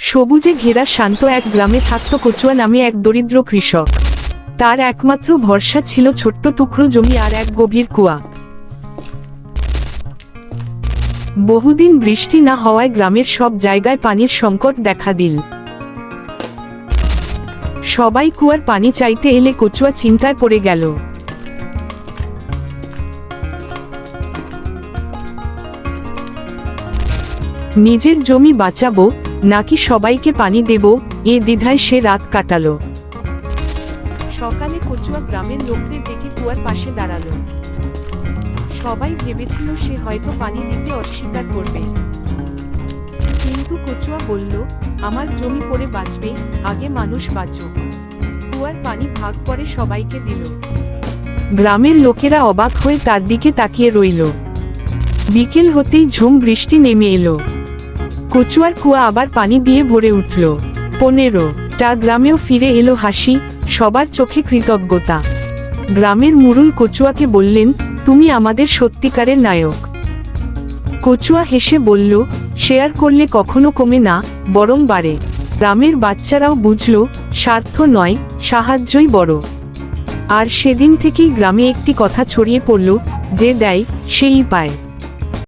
সবুজে ঘেরা শান্ত এক গ্রামে থাকত কচুয়া নামে এক দরিদ্র কৃষক। তার একমাত্র ভরসা ছিল ছোট্ট টুকরো জমি আর এক গভীর কুয়া। বহুদিন বৃষ্টি না হওয়ায় গ্রামের সব জায়গায় পানির সংকট দেখা দিল। সবাই কুয়ার পানি চাইতে এলে কচুয়া চিন্তায় পড়ে গেল। নিজের জমি বাঁচাবো নাকি সবাইকে পানি দেব, এ দ্বিধায় সে রাত কাটালো। সকালে কচুয়া গ্রামের লোকদের ডেকে কুয়ার পাশে দাঁড়ালো। সবাই ভেবেছিল সে হয়তো পানি দিতে অস্বীকার করবে, কিন্তু কচুয়া বলল, আমার জমি পড়ে বাঁচবে, আগে মানুষ বাঁচুক। কুয়ার পানি ভাগ করে সবাইকে দিল। গ্রামের লোকেরা অবাক হয়ে তার দিকে তাকিয়ে রইল। বিকেল হতেই ঝুম বৃষ্টি নেমে এলো। কচুয়ার কুয়া আবার পানি দিয়ে ভরে উঠল। 15টা গ্রামেও ফিরে এলো হাসি, সবার চোখে কৃতজ্ঞতা। গ্রামের মুরুল কচুয়াকে বললেন, তুমি আমাদের সত্যিকারের নায়ক। কচুয়া হেসে বলল, শেয়ার করলে কখনো কমে না, বরং বাড়ে। গ্রামের বাচ্চারাও বুঝল, স্বার্থ নয়, সাহায্যই বড়। আর সেদিন থেকেই গ্রামে একটি কথা ছড়িয়ে পড়ল, যে দেয় সেই পায়।